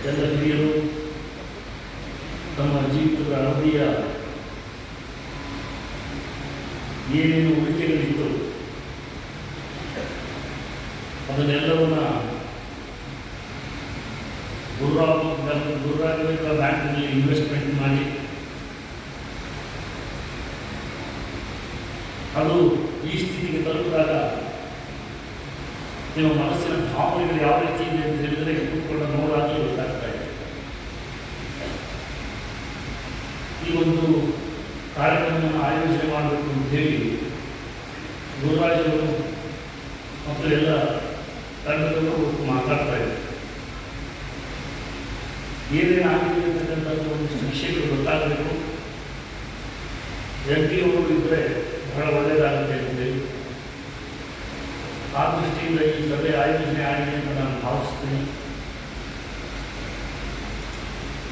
ಎಲ್ಲ ಹಿರಿಯರು ತಮ್ಮ ಜೀವಿತದ ಅವಧಿಯ ಏನೇನು ಉಳಿಕೆಗಳಿತ್ತು ಅದನ್ನೆಲ್ಲವನ್ನ ಗುರುರಾಘವೇಂದ್ರ ಬ್ಯಾಂಕ್ನಲ್ಲಿ ಇನ್ವೆಸ್ಟ್ಮೆಂಟ್ ಮಾಡಿ ಅದು ಈ ಸ್ಥಿತಿಗೆ ತಲುಪಿದಾಗ ನಿಮ್ಮ ಮನಸ್ಸಿನ ಭಾವನೆಗಳು ಯಾವ ರೀತಿ ಇದೆ ಅಂತ ಹೇಳಿದರೆ ಕೂತ್ಕೊಂಡು ನೋಡಾಗಲೇ ಗೊತ್ತಾಗ್ತಾ ಇದೆ. ಈ ಒಂದು ಕಾರ್ಯಕ್ರಮವನ್ನು ಆಯೋಜನೆ ಮಾಡಬೇಕು ಅಂತ ಹೇಳಿ ಗುರುರಾಜರು ಮತ್ತು ಎಲ್ಲ ತಂಡದವರು ಮಾತಾಡ್ತಾ ಇದ್ದಾರೆ. ಏನೇನಾಗಿದೆ ಅಂತಕ್ಕಂಥದ್ದು ಒಂದಿಷ್ಟು ವಿಷಯಗಳು ಗೊತ್ತಾಗಬೇಕು. MP ಅವರು ಇದ್ದರೆ ಬಹಳ ಒಳ್ಳೆಯದಾಗುತ್ತೆ ಅಂತೇಳಿ ಆ ದೃಷ್ಟಿಯಿಂದ ಈ ಸಭೆ ಆಯೋಜನೆ ಆಗಿದೆ ಅಂತ ನಾನು ಭಾವಿಸ್ತೀನಿ.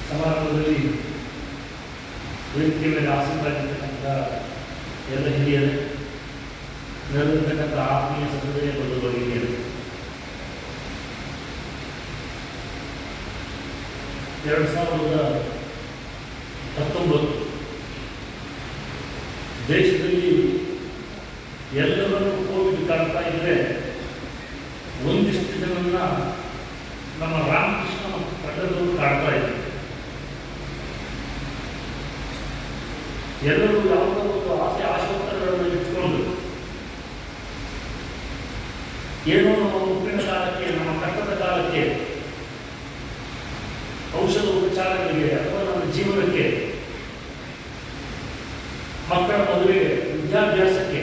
ಸಮಾರಂಭದಲ್ಲಿ ವೇದಿಕೆ ಮೇಲೆ ಆಸೀನರಾಗಿರ್ತಕ್ಕಂಥ ಎಲ್ಲ ಹಿರಿಯರು, ನೆರೆದಿರ್ತಕ್ಕಂಥ ಆತ್ಮೀಯ ಸಹೃದಯ ಬಂಧುಗಳು ಹಿರಿಯರು, 2019 ದೇಶದಲ್ಲಿ ಎಲ್ಲರನ್ನೂ ಕೋವಿಡ್ ಕಾಡ್ತಾ ಇದ್ದರೆ ಒಂದಿಷ್ಟು ಜನನ್ನ ನಮ್ಮ ರಾಮಕೃಷ್ಣ ಮತ್ತು ತಂಡದವರು ಕಾಡ್ತಾ ಇದ್ದಾರೆ. ಎಲ್ಲರೂ ಯಾವುದೋ ಒಂದು ಆಶೋತ್ತರಗಳನ್ನು ಇಟ್ಕೊಂಡು ಏನೋ ನಮ್ಮ ಉಪ್ಪಿನ ಕಾಲಕ್ಕೆ, ನಮ್ಮ ಕಟ್ಟದ ಕಾಲಕ್ಕೆ, ಔಷಧ ಉಪಚಾರಗಳಿಗೆ ಅಥವಾ ನಮ್ಮ ಜೀವನಕ್ಕೆ, ಮಕ್ಕಳ ಮದುವೆಗೆ, ವಿದ್ಯಾಭ್ಯಾಸಕ್ಕೆ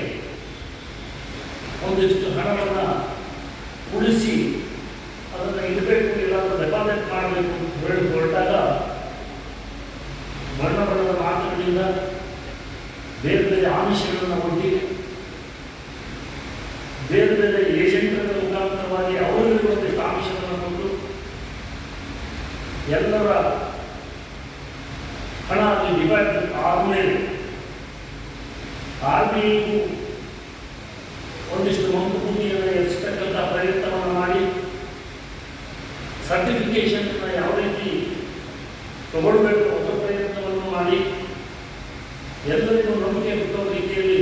ಒಂದಿಷ್ಟು ಹಣವನ್ನು ಉಳಿಸಿ ಅದನ್ನು ಇಡಬೇಕು, ಎಲ್ಲಾದರೂ ಡೆಪಾಸಿಟ್ ಮಾಡಬೇಕು ಅಂತ ಹೇಳಿ ಹೊರಟಾಗ ಬಣ್ಣ ಬಣ್ಣದ ಮಾತುಗಳಿಂದ ಬೇರೆ ಬೇರೆ ಆಮಿಷಗಳನ್ನು ಒಡ್ಡಿ ಬೇರೆ ಬೇರೆ ಏಜೆಂಟರ ಮುಖಾಂತರವಾಗಿ ಅವರಿಗೆ ಒಂದಿಷ್ಟು ಆಮಿಷಗಳನ್ನು ಕೊಟ್ಟು ಎಲ್ಲರ ಹಣ ಅಲ್ಲಿ ಡಿವೈಡ್ ಆದಮೇಲೆ ಆರ್ಬಿಐಗೂ ಒಂದಿಷ್ಟು ಮಂಕುಬೂದಿಯನ್ನು ಎರಿಸತಕ್ಕಂಥ ಪ್ರಯತ್ನವನ್ನು ಮಾಡಿ ಸರ್ಟಿಫಿಕೇಶನ್ ಯಾವ ರೀತಿ ತಗೊಳ್ಬೇಕು ಅದರ ಪ್ರಯತ್ನವನ್ನು ಮಾಡಿ ಎಲ್ಲರಿಗೂ ನಂಬಿಕೆ ಹುಟ್ಟುವ ರೀತಿಯಲ್ಲಿ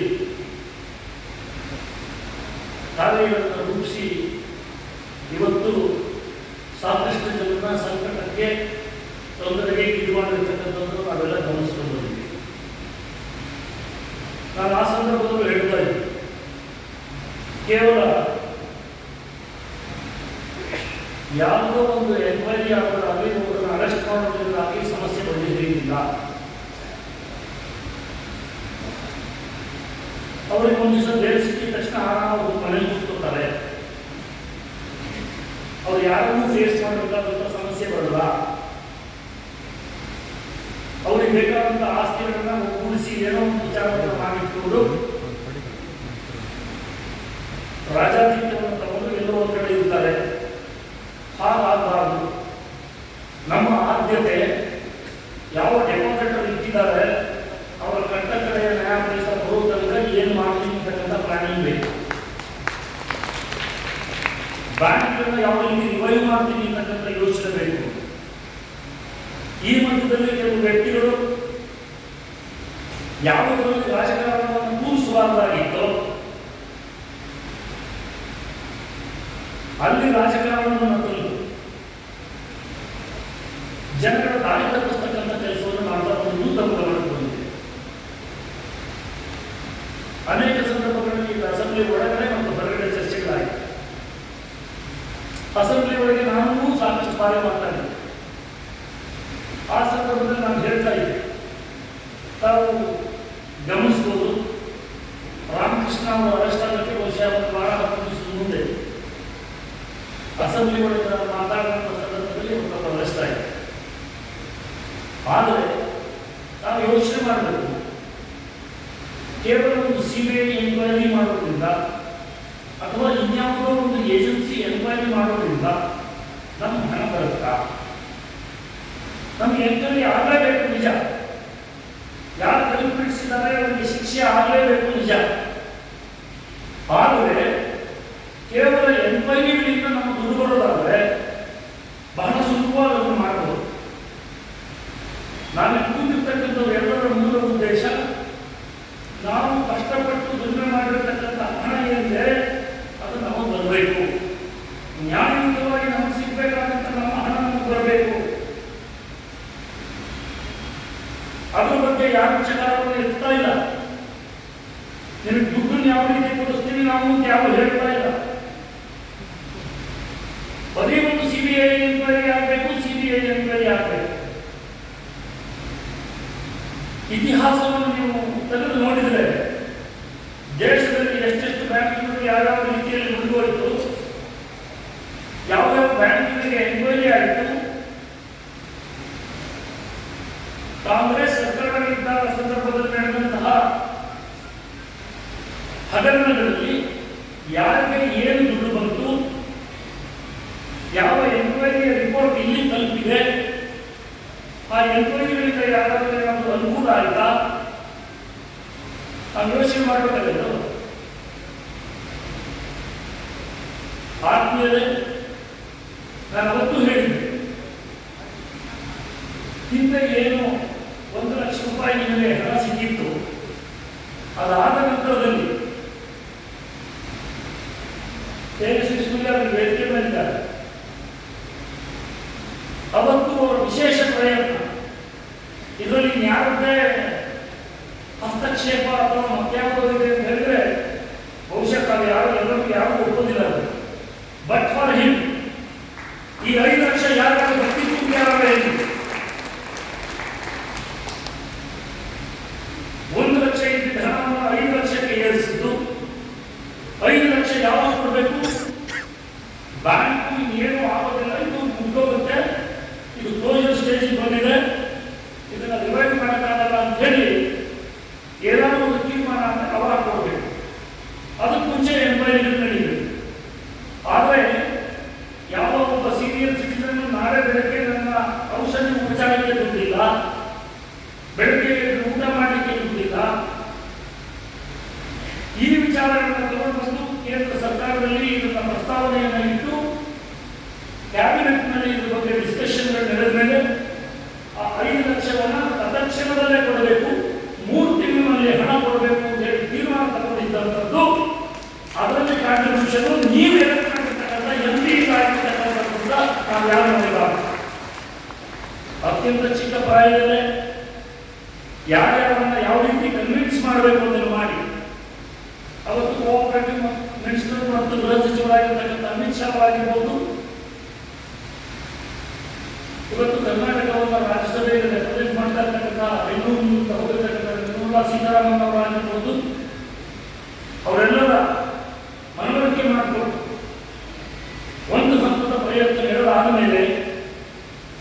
ಕಾರ್ಯಗಳನ್ನು ರೂಪಿಸಿ ಇವತ್ತು ಸಾಕಷ್ಟು ಜನರ ಸಂಕಟಕ್ಕೆ, ತೊಂದರೆಗೆ ಇದು ಮಾಡಿರ್ತಕ್ಕಂಥದ್ದು ನಾವೆಲ್ಲ ಗಮನಿಸ್ಕೊಂಡು ಬಂದಿದ್ದೀವಿ. ನಾನು ಆ ಸಂದರ್ಭದಲ್ಲೂ ಹೇಳ್ತಾ ಇದ್ದೆ, ಕೇವಲ ಯಾವುದೋ ಒಂದು ಎನ್ಕ್ವೈರಿ ಆಗೋದಾಗಲಿ, ಒಬ್ಬರನ್ನು ಅರೆಸ್ಟ್ ಮಾಡೋದ್ರಿಂದಾಗಲಿ ಸಮಸ್ಯೆ ಬಗೆಹರಿಯುವುದಿಲ್ಲ. ಅವರಿಗೆ ಒಂದು ದಿವಸ ಬೇರೆ ಸಿಕ್ಕಿದ ತಕ್ಷಣ ಅವರು ಮನೇಲಿ ಕೂತ್ಕೊತಾರೆ. ಅವ್ರು ಯಾರನ್ನೂ ಫೇಸ್ ಮಾಡಬೇಕಾದಂಥ ಸಮಸ್ಯೆ ಬರಲ್ಲ. ಅವ್ರಿಗೆ ಬೇಕಾದಂಥ ಆಸ್ತಿಗಳನ್ನ ಒಗ್ಗೂಡಿಸಿ ಏನೋ ಒಂದು ವಿಚಾರವನ್ನು ಮಾಡಿಟ್ಕೊಂಡು ರಾಜಾಧಿತ್ಯವನ್ನು ತಗೊಂಡು ಎಲ್ಲೋ ಒಂದು ಕಡೆ ಇರ್ತಾರೆ. ಹಾಗಾಗಬಾರ್ದು. ನಮ್ಮ ಆದ್ಯತೆ ಯಾವ ಡೆಪಾಸಿಟರ್ ಇಟ್ಟಿದ್ದಾರೆ ಅವರ ಕಟ್ಟ ಕಡೆಯ ನ್ಯಾಯಾಧೀಶ ಬರೋ ತನಕ ಏನು ಮಾಡ್ತೀನಿ ಅಂತಕ್ಕಂಥ ಪ್ಲಾನಿಂಗ್ ಬೇಕು. ಬ್ಯಾಂಕ್ಗಳನ್ನ ಯಾವ ರೀತಿ ರಿವೈವ್ ಮಾಡ್ತೀನಿ ಅಂತಕ್ಕಂಥ ಯೋಚನೆ ಬೇಕು. ಈ ಮಧ್ಯದಲ್ಲಿ ಕೆಲವು ವ್ಯಕ್ತಿಗಳು ಯಾವುದರಲ್ಲಿ ರಾಜಕಾರಣವನ್ನು ಕೂರಿಸಬಾರದಾಗಿತ್ತು ಅಲ್ಲಿ ರಾಜಕಾರಣವನ್ನು ತಂದು ಜನಗಳ ದಾರಿ ತಪ್ಪಿಸ್ತಕ್ಕಂಥ ಕೆಲಸವನ್ನು ಮಾಡ್ತಾ ಬಂದು ತಮ್ಮ ಗಮನಕ್ಕೆ ಬಂದಿದೆ. ಅನೇಕ ಸಂದರ್ಭಗಳಲ್ಲಿ ಅಸೆಂಬ್ಲಿ ಒಳಗಡೆ ಮತ್ತು ಹೊರಗಡೆ ಚರ್ಚೆಗಳಾಗಿದೆ. ಅಸೆಂಬ್ಲಿ ಒಳಗೆ ನಾನು ಸಾಕಷ್ಟು ಬಾರಿ ಮಾತಾಡಿದೆ. ಆ ಸಂದರ್ಭದಲ್ಲಿ ನಾನು ಹೇಳ್ತಾ ಇದ್ದೆ, ತಾವು ಗಮನಿಸ್ಬೋದು, ರಾಮಕೃಷ್ಣ ಅವರು ಅರೆಸ್ಟ್ ಆಗೋಕ್ಕೆ ಬಹುಶಃ ಒಂದು ವಾರ 10 ದಿವಸದ ಮುಂದೆ ಅಸೆಂಬ್ಲಿ ಒಳಗೆ ನಾನು ಮಾತಾಡುವಂಥ ಸಂದರ್ಭದಲ್ಲಿ ಒಂದು ಅರೆಸ್ಟ್ ಆಗಿದೆ. ಆದರೆ ನಾವು ಯೋಚನೆ ಮಾಡಬೇಕು, ಕೇವಲ ಒಂದು CBI ಎನ್ಕ್ವೈರಿ ಮಾಡೋದ್ರಿಂದ ಅಥವಾ ಇನ್ಯಾವುದೋ ಒಂದು ಏಜೆನ್ಸಿ ಎನ್ಕ್ವೈರಿ ಮಾಡೋದ್ರಿಂದ ನಮ್ಗೆ ಹಣ ಬರುತ್ತಾ? ನಮ್ಗೆ ಎನ್ಕ್ವೈರಿ ಆಗಲೇಬೇಕು, ನಿಜ. ಯಾರು ಕಲ್ಪಿಸಿದ್ದಾರೆ ಅವರಿಗೆ ಶಿಕ್ಷೆ ಆಗಲೇಬೇಕು, ನಿಜ. ಆದರೆ ಕೇವಲ ಎನ್ಕ್ವೈರಿಗಳಿಂದ ನಮ್ಮ ದುಡ್ಡು ಬರೋದಾದರೆ ಬಹಳ ಸುಲಭವಾಗಿ ಅದನ್ನು ಮಾಡಬಹುದು. ನಾನು ಕೂತಿರ್ತಕ್ಕಂಥವ್ರು ಎಲ್ಲರ ಮೂಲ ಉದ್ದೇಶ ನಾವು ಕಷ್ಟಪಟ್ಟು ದುಡಿಮೆ ಮಾಡಿರತಕ್ಕಂಥ ಹಣ ಏನಿದೆ ಅದು ನಮಗೆ ಬರಬೇಕು, ನ್ಯಾಯಯುತವಾಗಿ ನಮಗೆ ಸಿಗಬೇಕಾದಂಥ ನಮ್ಮ ಹಣ ನಮಗೆ ಬರಬೇಕು. ಅದ್ರ ಬಗ್ಗೆ ಯಾರು ವಿಚಾರವನ್ನು ಎತ್ತಾ ಇಲ್ಲ. ನಿಮಗೆ ದುಡ್ಡನ್ನು ಯಾವ ರೀತಿ ಕೊಡಿಸ್ತೀವಿ ನಾವು ಅಂತ ಯಾವ ಹೇಳ್ತಾ ಇಲ್ಲ. ಬರೀ ಒಂದು ಸಿಬಿಐ ಎನ್ಕ್ವೈರಿ ಆಗಬೇಕು, ಸಿಬಿಐ ಎನ್ಕ್ವೈರಿ ಆಗಬೇಕು. ಇತಿಹಾಸವನ್ನು ನೀವು ತೆಗೆದು ನೋಡಿದರೆ ದೇಶದಲ್ಲಿ ಎಷ್ಟೆಷ್ಟು ಬ್ಯಾಂಕ್ಗಳು ಯಾವ್ಯಾವ ರೀತಿಯಲ್ಲಿ ಮುಂದುವರಿತು, ಯಾವ್ಯಾವ ಬ್ಯಾಂಕ್ಗಳಿಗೆ ಎನ್ಕ್ವೈರಿ ಆಯಿತು. ಕಾಂಗ್ರೆಸ್ ಸರ್ಕಾರಗಳಿದ್ದ ಸಂದರ್ಭದಲ್ಲಿ ನಡೆದಂತಹ ಹಗರಣಗಳಲ್ಲಿ ಯಾರಿಗೆ ಏನು ದುಡ್ಡು ಬಂತು, ಯಾವ ಎನ್ಕ್ವೈರಿಯ ರಿಪೋರ್ಟ್ ಇಲ್ಲಿ ತಲುಪಿದೆ, ಆ ಎನ್ಕ್ವೈರಿಗಳಿಂದ ಯಾರಾದರೂ ಏನಾದರೂ ಅನುಕೂಲ ಆಯ್ತಾ, ನಾವು ಯೋಚನೆ ಮಾಡಬೇಕಾಗಿತ್ತು. ಆದ್ಮೇಲೆ ನಾನು ಅವತ್ತು ಹೇಳಿದ್ದೆ, ಹಿಂದೆ ಏನು 1 ಲಕ್ಷ ರೂಪಾಯಿ ನಿಮಗೆ ಹಣ ಸಿಕ್ಕಿತ್ತು, ಅದಾದ ನಂತರದಲ್ಲಿ ತೇಜಸ್ವಿ ಸೂರ್ಯ ವೇದಿಕೆ ಬಂದಿದ್ದಾರೆ. ಅವತ್ತು ಅವರ ವಿಶೇಷ ಪ್ರಯತ್ನ, ಇದರಲ್ಲಿ ಯಾರದ್ದೇ ಹಸ್ತಕ್ಷೇಪ ಅಥವಾ ಮತ್ಯಾವುದೋ ಇದೆ ಅಂತ ಹೇಳಿದ್ರೆ ಬಹುಶಃ ಎಲ್ಲರಿಗೂ ಯಾರು ಒಪ್ಪೋದಿಲ್ಲ. ಬಟ್ ಫಾರ್ ಹಿಮ್ ಈ 5 ಲಕ್ಷ ಯಾರು ಬರ್ತಿತ್ತು ಯಾರು ಹೇಳಿ 1 ಲಕ್ಷ ಇದ್ದ ಹಣವನ್ನು 5 ಲಕ್ಷಕ್ಕೆ ಏರಿಸಿದ್ದು. 5 ಲಕ್ಷ ಯಾವಾಗ ಕೊಡಬೇಕು? ಬ್ಯಾಂಕು ಏನು ಆಗೋದಿಲ್ಲ, ಇದು ಮುಗ್ದೋಗುತ್ತೆ, ಇದು ಕ್ಲೋಸರ್ ಸ್ಟೇಜಿಗೆ ಬಂದಿದೆ, ಇದನ್ನು ರಿವೈವ್ ಮಾಡೋಕ್ಕಾಗಲ್ಲ ಅಂತ ಹೇಳಿ ಏನಾದರೂ ಒಂದು ತೀರ್ಮಾನ ಅಂದರೆ ಅವಾಗ ಕೊಡಬೇಕು. ಅದಕ್ಕೆ ಮುಂಚೆ ಎನ್ಕ್ವೈರಿಗಳು ನಡೀಬೇಕು. ಆದರೆ ಯಾವ ಒಬ್ಬ ಸೀನಿಯರ್ ಸಿಟಿಸನ್ ನಾಳೆ ಬೆಳಗ್ಗೆ ನನ್ನ ಔಷಧಿ ಉಪಚಾರಕ್ಕೆ ದುಡ್ಡಿಲ್ಲ, ಬೆಳಗ್ಗೆ ಊಟ ಮಾಡಲಿಕ್ಕೆ ದುಡ್ಡಿಲ್ಲ, ಈ ವಿಚಾರಗಳನ್ನು ತಗೊಂಡು ಕೇಂದ್ರ ಸರ್ಕಾರದಲ್ಲಿ ಇದನ್ನ ಪ್ರಸ್ತಾವನೆಯನ್ನು ಇಟ್ಟು ಕ್ಯಾಬಿನೆಟ್ನಲ್ಲಿ ಇದ್ರ ಬಗ್ಗೆ ಡಿಸ್ಕಷನ್ಗಳು ನಡೆದ ಮೇಲೆ ಆ 5 ಲಕ್ಷವನ್ನು ತತ್ಕ್ಷಣದಲ್ಲೇ ಕೊಡಬೇಕು, 3 ತಿಂಗಳಿನಲ್ಲಿ ಹಣ ಕೊಡಬೇಕು ಅಂತ ಹೇಳಿ ತೀರ್ಮಾನ ತಗೊಂಡಿದ್ದಂಥದ್ದು. ಅದರಲ್ಲಿ ಕಾಂಟ್ರಿಬ್ಯೂಷನ್ ನೀವು ಎಲೆಕ್ಟ್ ಮಾಡಿರ್ತಕ್ಕಂಥ MP ಆಗಿರ್ತಕ್ಕಂಥದ್ದು ನಾವು ಯಾರು ನೋಡಿಲ್ಲ. ಅತ್ಯಂತ ಚಿಕ್ಕ ಪ್ರಾಯದಲ್ಲೇ ಯಾರ್ಯಾರನ್ನ ಯಾವ ರೀತಿ ಕನ್ವಿನ್ಸ್ ಮಾಡಬೇಕು ಅದನ್ನು ಮಾಡಿ ಅವತ್ತು ಕೋಆಪರೇಟಿವ್ ಮಿನಿಸ್ಟರ್ ಮತ್ತು ಗೃಹ ಸಚಿವರಾಗಿರ್ತಕ್ಕಂಥ ಅಮಿತ್ ಶಾ ಆಗಿರ್ಬೋದು, ಇವತ್ತು ಕರ್ನಾಟಕವನ್ನು ರಾಜ್ಯಸಭೆಯಲ್ಲಿ ರೆಪ್ರೆಸೆಂಟ್ ಮಾಡ್ತಾ ಇರ್ತಕ್ಕಂಥ ಬೆಂಗಳೂರು ಹೋಗಿರ್ತಕ್ಕಂಥ ನಿರ್ಮಲಾ ಸೀತಾರಾಮನ್ ಅವರಾಗಿರ್ಬೋದು, ಅವರೆಲ್ಲರ ಮನವರಿಕೆ ಮಾಡಿಕೊಂಡು ಒಂದು ಹಂತದ ಪ್ರಯತ್ನ ನಡೆದಾದ ಮೇಲೆ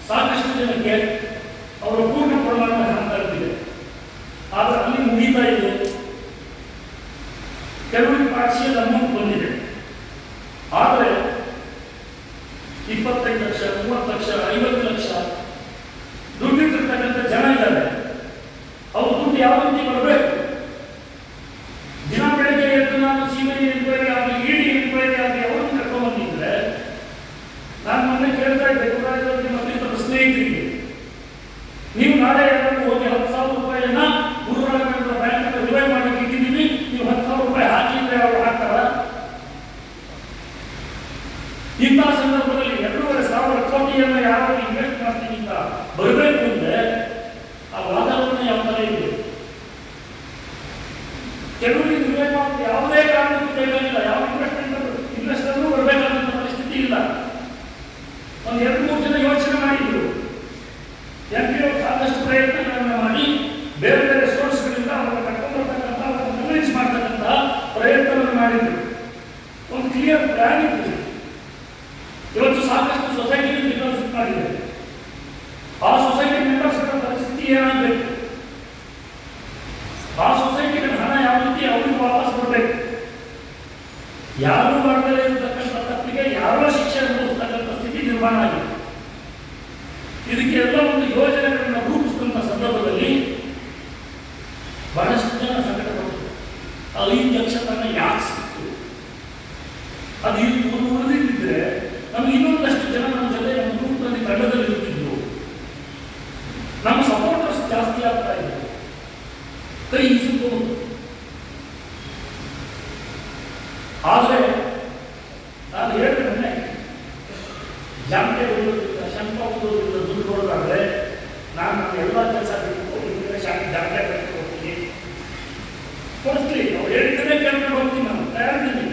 ಸಾಕಷ್ಟು ಜನಕ್ಕೆ ಅವರ ಪೂರ್ಣ ಪ್ರಮಾಣದ ಹಣ ತಲುಪಿದೆ. ಆದರೆ ಅಲ್ಲಿ ಮುಗಿತಾ ಇದೆ, ಕೆಲವರಿಗೆ ಪಾರ್ಷಿಯಲ್ ಅಮೌಂಟ್ ಬಂದಿದೆ. ಆದರೆ 25 ಲಕ್ಷ, 30 ಲಕ್ಷ, 50 ಲಕ್ಷ ದುಡ್ಡಿಟ್ಟಿರ್ತಕ್ಕಂಥ ಜನ ಇದ್ದಾರೆ. ಅವ್ರ ದುಡ್ಡು ಯಾವ ರೀತಿ ಬರಬೇಕು? ದಿನ ಬೆಳಗ್ಗೆ ಎದ್ದು ನಾನು ಸಿಬಿಐ ಎನ್ಕ್ವೈರಿ ಆಗಲಿ, ಇಡಿ ಎನ್ಕ್ವೈರಿ ಆಗಲಿ ಅವ್ರನ್ನ ಕರ್ಕೊಂಡು ಬಂದಿದ್ರೆ, ನಾನು ಮೊನ್ನೆ ಕೇಳ್ತಾ ಇದ್ದೆ ಗುರುರಾಜ್ ಮತ್ತು ಸ್ನೇಹಿತರಿಗೆ, ನೀವು ನಾಳೆ ಏನಾದರೂ ಹೋಗಿ 10,000 ರೂಪಾಯಿಯನ್ನ ಗುರುರಾಜ್ ಬ್ಯಾಂಕ್ ರಿವೈವ್ ಮಾಡಕ್ಕೆ ಇಟ್ಟಿದ್ದೀವಿ, ನೀವು 10,000 ರೂಪಾಯಿ ಹಾಕಿದ್ರೆ ಅವರು ಹಾಕ್ತಾರ? ಇಂಥ ಸಂದರ್ಭದಲ್ಲಿ 2,500 ಕೋಟಿಯನ್ನು ಯಾರು ಇನ್ವೆಸ್ಟ್ ಮಾಡ್ತೀನಿ ಅಂತ ಬರಬೇಕು ಅಂದ್ರೆ ಆ ವಾತಾವರಣ ಯಾವ ತರ ಇದೆ? ಕೆಲವರಿಗೆ ರಿವೈವ್ ಮಾಡೋದು ಯಾವುದೇ ಕಾರಣಕ್ಕೂ ಬೇಕಾಗಿಲ್ಲ, ಯಾವ ಇನ್ವೆಸ್ಟರ್ನೂ ಬರಬೇಕಾದಂಥ ಪರಿಸ್ಥಿತಿ ಇಲ್ಲ. ಒಂದು 2-3 ಜನ ಯೋಚನೆ ಮಾಡಿದ್ರು. MP ಸಾಕಷ್ಟು ಪ್ರಯತ್ನಗಳನ್ನು ಮಾಡಿ ಬೇರೆ ಬೇರೆ ಸೋರ್ಸ್ಗಳಿಂದ ಅವರನ್ನು ಕರ್ಕೊಂಡ್ಬರ್ತಕ್ಕಂಥ ಅವರನ್ನು ಕನ್ವಿನ್ಸ್ ಮಾಡ್ತಕ್ಕಂಥ ಪ್ರಯತ್ನವನ್ನು ಮಾಡಿದ್ರು. ಒಂದು ಕ್ಲಿಯರ್ ಪ್ಲಾನ್ ಇತ್ತು. ಇವತ್ತು ಸಾಕಷ್ಟು ಸೊಸೈಟಿ ಮೆಂಬರ್ಸ್ ಮಾಡಿದೆ. ಆ ಸೊಸೈಟಿ ಮೆಂಬರ್ಸ್ಗಳ ಪರಿಸ್ಥಿತಿ ಏನಾಗಬೇಕು? ಆ ಸೊಸೈಟಿಗಳ ಹಣ ಯಾವ ರೀತಿ ಅವ್ರಿಗೆ ವಾಪಸ್ ಕೊಡಬೇಕು? ಯಾರು ಮಾಡದೇ ಇರತಕ್ಕಂಥ ತಪ್ಪಿಗೆ ಯಾರೋ ಶಿಕ್ಷೆ ಅನುಭವಿಸ್ತಕ್ಕಂಥ ಸ್ಥಿತಿ ನಿರ್ಮಾಣ ಆಗಿದೆ. ಇದಕ್ಕೆ ಎಲ್ಲ ಒಂದು ಯೋಜನೆಗಳನ್ನು ರೂಪಿಸಿದಂಥ ಸಂದರ್ಭದಲ್ಲಿ ಬಹಳಷ್ಟು ಜನ ಸಂಕಟ ಪಡ್ತಾರೆ. 5 ಲಕ್ಷ ತನಕ ಯಾಕೆ ಸಿಕ್ತು? ಅದು ಕೈ ಸುತ್ತಬಹುದು. ಆದರೆ ನಾನು ಹೇಳ್ತೇನೆ, ಜಾಂಬೆ ಓದೋದ್ರಿಂದ ಶಂಕ ಓದೋದ್ರಿಂದ ದುಡ್ಡು ಕೊಡೋದಾದ್ರೆ ನಾನು ನನ್ನ ಎಲ್ಲ ಕೆಲಸ ಬಿಟ್ಟು ಜಾಂಬೆ ಕಟ್ಕೊಂಡು ಹೋಗ್ತೀನಿ, ಕೊಡಿಸ್ಲಿ. ಅವ್ರು ಹೇಳಿದ್ದನ್ನೇ ಕೇಳ್ಕೊಂಡು ಹೋಗ್ತೀನಿ, ನಾನು ತಯಾರಿದ್ದೀನಿ.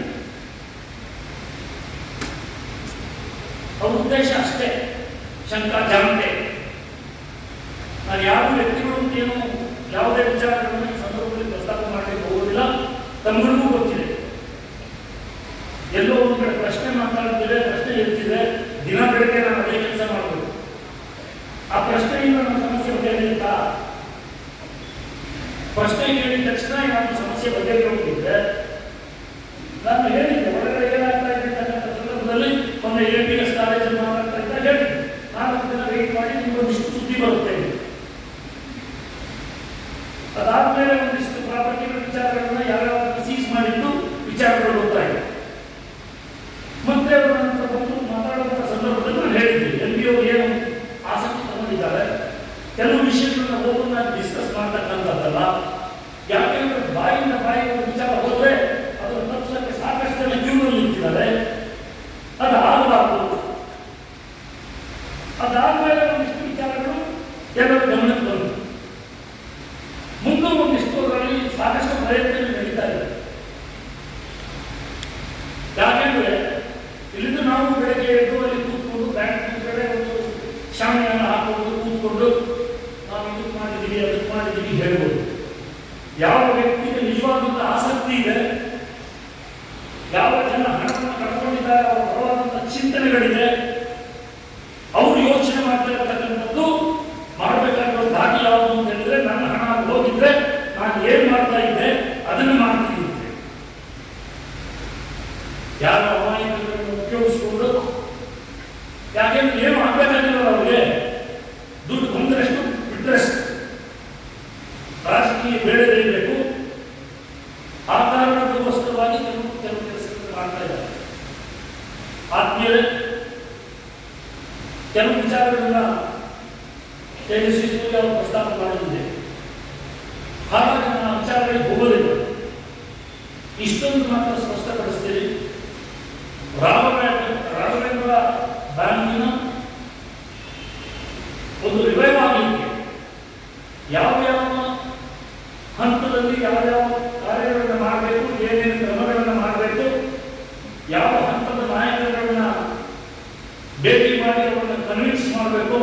ಅವ್ರ ಉದ್ದೇಶ ಅಷ್ಟೇ, ಶಂಕ ಜಾಂಬೆ. ನಾನು ಯಾವ ವ್ಯಕ್ತಿಗಳು ಏನು ಯಾವುದೇ ವಿಚಾರಗಳನ್ನು ಈ ಸಂದರ್ಭದಲ್ಲಿ ಪ್ರಸ್ತಾಪ ಮಾಡಲಿಕ್ಕೆ ಹೋಗೋದಿಲ್ಲ. ತಮ್ಮಗಳಿಗೂ ಗೊತ್ತಿದೆ, ಎಲ್ಲೋ ಒಂದು ಕಡೆ ಪ್ರಶ್ನೆ ಮಾತಾಡ್ತಿದೆ, ಪ್ರಶ್ನೆ ಇರ್ತಿದೆ, ದಿನ ಬೆಳಗ್ಗೆ ನಾನು ಅದೇ ಕೆಲಸ ಮಾಡಬೇಕು. ಆ ಪ್ರಶ್ನೆಯಿಂದ ನಮ್ಮ ಸಮಸ್ಯೆ ಬಗೆಹರಿಯುತ್ತಾ? ಪ್ರಶ್ನೆ ಕೇಳಿದ ತಕ್ಷಣ ಏನಾದರೂ ಸಮಸ್ಯೆ ಬಗೆಹರಿಯೋಗಿದ್ರೆ ನಾನು ಹೇಳಿದ್ದೆ, ಹೊರಗಡೆ ಏನಾಗ್ತಾ ಇದ್ದಂಥ ಸಂದರ್ಭದಲ್ಲಿ ಒಂದು APS ಕಾಲೇಜಲ್ಲಿ ಮಾತಾಡ್ತಾ ಇದ್ದ ಹೇಳಿದ್ದೆ, 4 ದಿನ ವೆಯ್ಟ್ ಮಾಡಿ ನಿಮ್ಗೊಂದಿಷ್ಟು ಸುದ್ದಿ ಬರುತ್ತೆ. ಅದಾದ್ಮೇಲೆ ಒಂದಿಷ್ಟು ಪ್ರಾಪರ್ಟಿಗಳ ವಿಚಾರಗಳನ್ನ ಯಾವ್ಯಾವ ಸೀಸ್ ಮಾಡಿದ್ದು ವಿಚಾರಗಳು ಗೊತ್ತಾಯಿತು. ಮತ್ತೆ ಅವರು ನಂತರ ಬಂದು ಮಾತಾಡುವಂಥ ಸಂದರ್ಭದಲ್ಲಿ ನಾನು ಹೇಳಿದ್ದೆ, NPO ಏನು ಆಸಕ್ತಿ ತಗೊಂಡಿದ್ದಾರೆ, ಕೆಲವು ವಿಷಯಗಳನ್ನ ಓಪನ್ ಡಿಸ್ಕಸ್ ಮಾಡ್ತಕ್ಕಂಥದ್ದಲ್ಲ. ಯಾಕೆಂದ್ರೆ ಬಾಯಿಂದ ಒಂದು ವಿಚಾರ ಹೋದ್ರೆ ಅದನ್ನು ತಪ್ಪಿಸಕ್ಕೆ ಸಾಕಷ್ಟು ಜನ ಕ್ಯೂನಲ್ಲಿ ನಿಂತಿದ್ದಾರೆ, ಅದು ಆಗಬಾರ್ದು. ಅದಾದ್ಮೇಲೆ ಒಂದಿಷ್ಟು ವಿಚಾರಗಳು ಎಲ್ಲರೂ ಗಮನಕ್ಕೆ ಬಂತು. ಮುಂದೆ ಒಂದಿಷ್ಟು ಅದರಲ್ಲಿ ಸಾಕಷ್ಟು ಪ್ರಯತ್ನಗಳು ನಡೀತಾ ಇದೆ. ಯಾಕೆಂದ್ರೆ ಇಲ್ಲಿಂದ ನಾವು ಬೆಳಗ್ಗೆ ಎದ್ದು ಅಲ್ಲಿ ಕೂತ್ಕೊಂಡು ಬ್ಯಾಂಕ್ ಕಡೆ ಒಂದು ಶಾಮಿಯಾನ ಹಾಕೊಂಡು ಕೂತ್ಕೊಂಡು ನಾವು ಇದಕ್ಕೆ ಮಾಡಿದ್ದೀವಿ ಅದಕ್ಕೆ ಮಾಡಿದ್ದೀವಿ ಹೇಳ್ಬೋದು. ಯಾವ ವ್ಯಕ್ತಿಗೆ ನಿಜವಾದಂಥ ಆಸಕ್ತಿ ಇದೆ, ಯಾವ ಜನ ಹಣವನ್ನು ಕಳ್ಕೊಂಡಿದ್ದಾರೆ, ಅವರ ಪರವಾದಂಥ ಚಿಂತನೆಗಳಿದೆ, ಅವರು ಯೋಚನೆ ಮಾಡ್ತಾ ಇರತಕ್ಕಂಥದ್ದು ಮಾಡಬೇಕಾಗಿರೋ ದಾಟಿ ಯಾವುದು ಅಂತ ಹೇಳಿದ್ರೆ, ನನ್ನ ಹಣ ಹೋಗಿದ್ರೆ ನಾನು ಏನ್ ಮಾಡ್ತಾ ಇದ್ದೆ ಅದನ್ನು ಮಾಡ್ತೀನಿ. ಯಾರು ಅಮಾಯಕಗಳನ್ನು ಉಪಯೋಗಿಸಿಕೊಂಡು, ಯಾಕೆಂದ್ರೆ ಏನು ಆಗ್ಬೇಕಾಗಿಲ್ಲ ಅವರಿಗೆ, ದುಡ್ಡು ಬಂದರಷ್ಟು ಬಿಟ್ಟರಷ್ಟು, ರಾಜಕೀಯ ಬೇಡದೇ ಬೇಕು. ಆ ಕಾರಣಕ್ಕೋಸ್ಕರವಾಗಿ ಕೆಲವು ಕೆಲಸಗಳನ್ನು ಮಾಡ್ತಾ ಇದ್ದಾರೆ. ಆದ್ಮೇಲೆ ಕೆಲವು ವಿಚಾರಗಳನ್ನ ತೇಜಸ್ವಿ ಸೂರ್ಯ ಅವರು ಪ್ರಸ್ತಾಪ ಮಾಡಿದ್ದೆ. ಹಾಗಾಗಿ ನಾನು ವಿಚಾರಗಳಿಗೆ ಹೋಗೋದಿಲ್ಲ, ಇಷ್ಟೊಂದು ಮಾತ್ರ ಸ್ಪಷ್ಟಪಡಿಸ್ತೀರಿ. ರಾಘವೇಂದ್ರ ಬ್ಯಾಂಕಿನ ಒಂದು ರಿವೈವ್ ಆಗಲಿಕ್ಕೆ ಯಾವ ಹಂತದಲ್ಲಿ ಯಾವ್ಯಾವ ಕಾರ್ಯಗಳನ್ನು ಮಾಡಬೇಕು, ಏನೇನು ಕ್ರಮಗಳನ್ನು ಮಾಡಬೇಕು, ಯಾವ ಹಂತದ ನಾಯಕರುಗಳನ್ನ ಭೇಟಿ ಮಾಡಿ ಅವರನ್ನು ಕನ್ವಿನ್ಸ್ ಮಾಡಬೇಕು,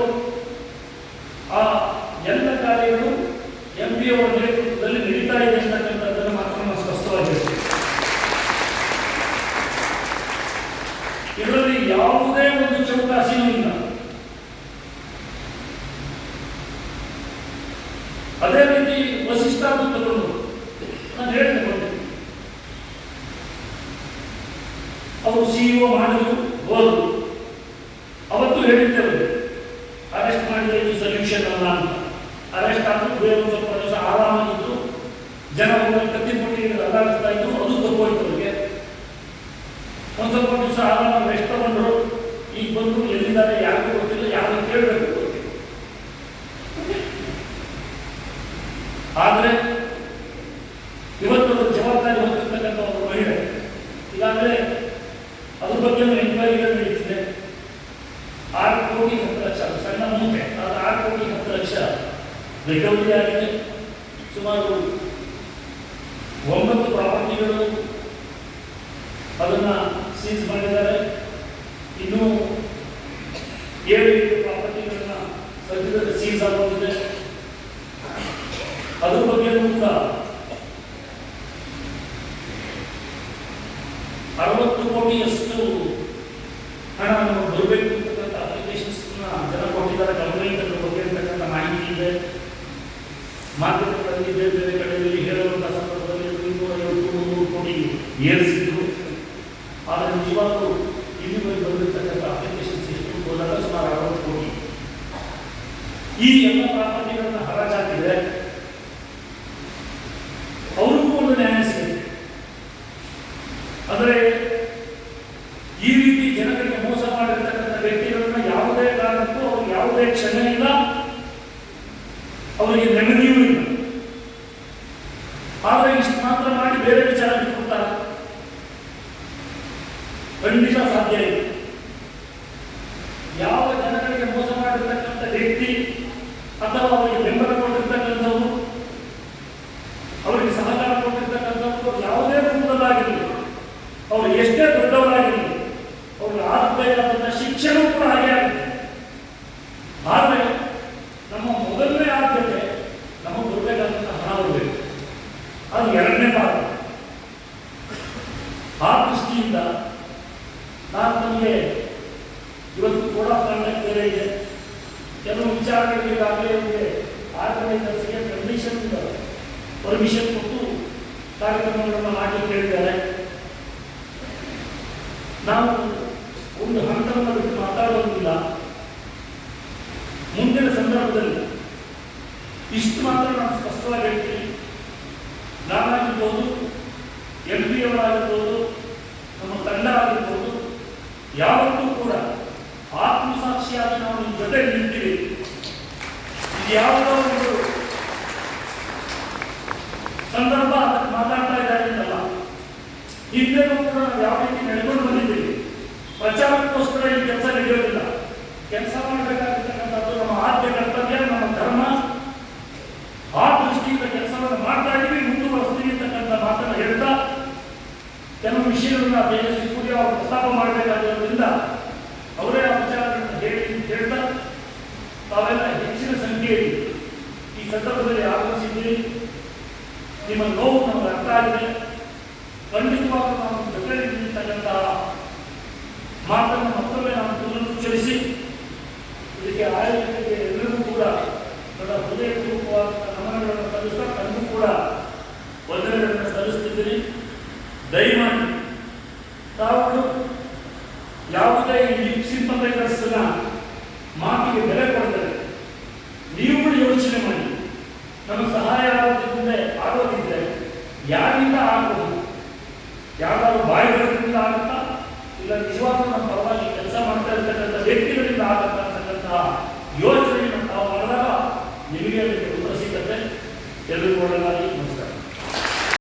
ಆ ಎಲ್ಲ ಕಾರ್ಯಗಳು MPO ಅವರ ನೇತೃತ್ವದಲ್ಲಿ ನಡೀತಾ ಇದೆ ಅಂತಕ್ಕಂಥದ್ದನ್ನು ಮಾತ್ರ ನಾವು ಸ್ಪಷ್ಟವಾಗಿರುತ್ತೆ. ಇದರಲ್ಲಿ ಯಾವುದೇ ಒಂದು ಚೌಕಾಸಿನೂ ಇಲ್ಲ. ಅದೇ ರೀತಿ ವಸಿಷ್ಠ ತಗೊಂಡು ನಾನು ಹೇಳ್ತೇನೆ, ಅವರು CEO ಮಾಡಿದ್ರು ಹೋದ್ರು. ಅವತ್ತು ಹೇಳಿದ್ದೇವೆ ಅರೆಸ್ಟ್ ಮಾಡಿದ್ರೆ ಇದು ಸೊಲ್ಯೂಷನ್ ಅಲ್ಲ ಅಂತ. ಅರೆಸ್ಟ್ ಆದರೂ ಬೇರೆ ಸ್ವಲ್ಪ ದಿವಸ ಆರಾಮಾಗಿದ್ರು, ಜನ ಕತ್ತಿಪುಟ್ಟಿ ಅಲ್ಲಾಡಿಸ್ತಾ ಇದ್ರು, ಅದು ತಗೋಯ್ತು ಅವರಿಗೆ. ಒಂದು ಸ್ವಲ್ಪ ದಿವಸ ಆರಾಮಾಗಿ ರೆಸ್ಟ್ ತಗೊಂಡ್ರು. ಈಗ ಬಂದು ಎಲ್ಲಿದ್ದಾರೆ ಯಾರಿಗೂ ಗೊತ್ತಿಲ್ಲ, ಯಾರು ಕೇಳಬೇಕು ಗೊತ್ತಿಲ್ಲ. ಆದರೆ ಇವತ್ತು ಜವಾಬ್ದಾರಿ ಹೊತ್ತಿರ್ತಕ್ಕಂಥ ಒಂದು ಮಹಿಳೆ, ಈಗಾಗಲೇ ಅದ್ರ ಬಗ್ಗೆ ಒಂದು ಎನ್ಕ್ವೈರಿಗಳು ನಡೀತಿದೆ. 6 ಕೋಟಿ 10 ಲಕ್ಷ, ಸಣ್ಣ ಮೂಟೆ, ಅದು 6 ಕೋಟಿ 10 ಲಕ್ಷ ರಿಕವರಿ ಆಗಿದೆ. ಸುಮಾರು 9 ಪ್ರಾಪರ್ಟಿಗಳು ಅದನ್ನ ಸೀಸ್ ಮಾಡಿದ್ದಾರೆ. ಇನ್ನೂ 7 ಪ್ರಾಪರ್ಟಿಗಳನ್ನ ಸದ್ಯದಲ್ಲಿ ಸೀಸ್ ಆಗೋದಿದೆ. ಅದ್ರ ಬಗ್ಗೆ ಕೂಡ 60 ಕೋಟಿಯಷ್ಟು ಹಣ ನಮಗೆ ಬರಬೇಕು ಅಂತಕ್ಕಂಥ ಅಪ್ಲಿಕೇಶನ್ಸ್ ಜನ ಕೊಟ್ಟಿದ್ದಾರೆ. ಕಂಪ್ಲೇಂಟ್ ಅದ್ರ ಬಗ್ಗೆ ಇರ್ತಕ್ಕಂಥ ಮಾಹಿತಿ ಇದೆ. ಮಾರ್ಕೆಟ್ಗಳಲ್ಲಿ ಬೇರೆ ಬೇರೆ ಕಡೆಯಲ್ಲಿ ಹೇಳುವಂಥ ಸಂದರ್ಭದಲ್ಲಿ 250-300 ಕೋಟಿ ಏರಿಸಿದ್ರು. ಆದರೆ ನಿಜವಾಗ್ಲೂ ಇಲ್ಲಿವರೆಗೆ ಬಂದಿರತಕ್ಕಂಥ ಅಪ್ಲಿಕೇಶನ್ಸ್ ಎಷ್ಟು ಹೋದಾಗ ಸುಮಾರು 60 ಕೋಟಿ. ಈ ಎಲ್ಲ ಪ್ರಾಪರ್ಟಿಗಳನ್ನ ಹರಾಜಾಕಿದೆ. ಅವ್ರಿಗೂ ಒಂದು ನ್ಯಾಯ ಸಿಗುತ್ತೆ. ಅಂದರೆ ಈ ರೀತಿ ಜನಗಳಿಗೆ ಮೋಸ ಮಾಡಿರ್ತಕ್ಕಂಥ ವ್ಯಕ್ತಿಗಳನ್ನ ಯಾವುದೇ ಕಾರಣಕ್ಕೂ ಅವ್ರಿಗೆ ಯಾವುದೇ ಕ್ಷಮೆ ಇಲ್ಲ, ಅವರಿಗೆ ನೆಮ್ಮದಿಯೂ ಇಲ್ಲ. ಖಂಡಿತ ಸಾಧ್ಯ ಇದೆ. ಯಾವ ಜನಗಳಿಗೆ ಮೋಸ ಮಾಡಿರ್ತಕ್ಕಂಥ ವ್ಯಕ್ತಿ ಅಥವಾ ಅವರಿಗೆ ಬೆಂಬಲ ಕೊಟ್ಟಿರ್ತಕ್ಕಂಥವ್ರು, ಅವರಿಗೆ ಸಹಕಾರ ಕೊಟ್ಟಿರ್ತಕ್ಕಂಥವ್ರು ಯಾವುದೇ ರೂಪದಲ್ಲಾಗಿರಲಿ, ಅವರು ಎಷ್ಟೇ ದೊಡ್ಡವರಾಗಿರಲಿ, ಅವ್ರಿಗೆ ಆಗಬೇಕಾದಂಥ ಶಿಕ್ಷಣ ಕೂಡ ಹಾಗೆ ಆಗುತ್ತೆ. ಆದರೆ ನಮ್ಮ ಮೊದಲನೇ ಆದ್ಯತೆ ನಮಗೆ ಕೊಡಬೇಕಾದಂಥ ಹಣ ಬರಬೇಕು. ಅದು ಎರಡನೇ ಭಾಗ. ಆ ದೃಷ್ಟಿಯಿಂದ ನಾನು ನಮಗೆ ಇವತ್ತು ಕೂಡ ಕಾರಣಕ್ಕೆ ಬೇರೆ ಇದೆ. ಕೆಲವು ವಿಚಾರಗಳಿಗೆ ಈಗಾಗಲೇ ಅವರಿಗೆ ಆರ್ಗನೈಸರ್ಸ್ಗೆ ಪರ್ಮಿಷನ್ ಕೊಟ್ಟು ಕಾರ್ಯಕ್ರಮಗಳನ್ನು ಮಾಡಲಿಕ್ಕೆ ಹೇಳಿದ್ದಾರೆ. ನಾವು ಒಂದು ಹಂತವನ್ನು ಬಿಟ್ಟು ಮಾತಾಡೋದಿಲ್ಲ. ಮುಂದಿನ ಸಂದರ್ಭದಲ್ಲಿ ಇಷ್ಟು ಮಾತ್ರ ನಾನು ಸ್ಪಷ್ಟವಾಗಿ ಹೇಳ್ತೀನಿ. ನಾನಾಗಿರ್ಬೋದು, MP ಅವರಾಗಿರ್ಬೋದು, ನಮ್ಮ ತಂಡ ಆಗಿರ್ಬೋದು, ಯಾವತ್ತೂ ಕೂಡ ಆತ್ಮಸಾಕ್ಷಿಯಾಗಿ ನಾವು ನಿಮ್ಮ ಜೊತೆ ನಿಂತೀವಿ. ಇದು ಯಾವುದೋ ಒಂದು ಸಂದರ್ಭ ಅದಕ್ಕೆ ಮಾತಾಡ್ತಾ ಇದ್ದಾರೆ ಅಂತಲ್ಲ, ಹಿಂದೆನೂ ಕೂಡ ನಾವು ಯಾವ ರೀತಿ ನಡ್ಕೊಂಡು ಬಂದಿದ್ದೀವಿ. ಪ್ರಚಾರಕ್ಕೋಸ್ಕರ ಈ ಕೆಲಸ ನಡೆಯೋದಿಲ್ಲ. ಕೆಲಸ ಮಾಡಬೇಕಾಗಿರ್ತಕ್ಕಂಥದ್ದು ನಮ್ಮ ಆದ್ಯ ಕರ್ತವ್ಯ, ನಮ್ಮ ಧರ್ಮ. ಆ ದೃಷ್ಟಿಯಿಂದ ಕೆಲಸವನ್ನು ಮಾಡ್ತಾ ಇದ್ದೀವಿ, ಮುಂದುವರಿಸ್ತೀವಿ ಅಂತಕ್ಕಂಥ ಮಾತನ್ನು ಹೇಳ್ತಾ ಕೆಲವು ವಿಷಯಗಳನ್ನ ತೇಜಸ್ವಿ ಸೂರ್ಯ ಅವರು ಪ್ರಸ್ತಾಪ ಮಾಡಬೇಕಾಗಿರೋದ್ರಿಂದ ಅವರೇ ಆ ವಿಚಾರಗಳನ್ನು ಹೇಳ್ತಾ ತಾವೆಲ್ಲ ಹೆಚ್ಚಿನ ಸಂಖ್ಯೆಯಲ್ಲಿ ಈ ಸಂದರ್ಭದಲ್ಲಿ ಆಗಮಿಸಿದ್ದೀರಿ. ನಿಮ್ಮ ನೋವು ನಮಗೆ ಅರ್ಥ ಆಗಿದೆ. ಖಂಡಿತವಾಗೂ ನಾವು ಜೊತೆಯಲ್ಲಿರ್ತಕ್ಕಂತಹ ಮಾತನ್ನು ಮತ್ತೊಮ್ಮೆ ನಾವು ಪುನರುಚ್ಚರಿಸಿ ಇದಕ್ಕೆ ಆಯೋಜಕರಿಗೆ ಎಲ್ಲರಿಗೂ ಕೂಡ ನನ್ನ ಹೃದಯಪೂರ್ವಕವಾದ ನಮನಗಳನ್ನು ಸಲ್ಲಿಸ್ತಾ ತನಗೂ ಕೂಡ ವಂದನೆಗಳನ್ನು ಸಲ್ಲಿಸುತ್ತಿದ್ದೀನಿ. ದಯಮಾಡಿ ತಾವುಗಳು ಯಾವುದೇ ಲಿಪ್ ಸಿಂಪಥೈಸರ್ಸ್ನ ಮಾತಿಗೆ ಬೆಲೆ ಕೊಡ್ತಾರೆ. ನೀವುಗಳು ಯೋಚನೆ ಮಾಡಿ, ನಮಗೆ ಸಹಾಯ ಆಗೋದಿದ್ರೆ ಯಾರಿಂದ ಆಗ್ಬೋದು? ಯಾವ್ದಾದ್ರು ಬಾಯಿಗಳಿಂದ ಆಗುತ್ತಾ, ಇಲ್ಲ ನಿಜವಾಗ್ಲೂ ನಮ್ಮ ಪರವಾಗಿ ಕೆಲಸ ಮಾಡ್ತಾ ಇರ್ತಕ್ಕಂಥ ವ್ಯಕ್ತಿಗಳಿಂದ ಆಗುತ್ತಾ ಅಂತಕ್ಕಂತಹ ಯೋಚನೆಯನ್ನು ತಾವು ಮಾಡಿದಾಗ ನಿಮಗೆ ಅದಕ್ಕೆ ಉತ್ತರ ಸಿಗುತ್ತೆ. ಎಲ್ಲರಿಗೂ ಒಳ್ಳೆಯದಾಗಿ.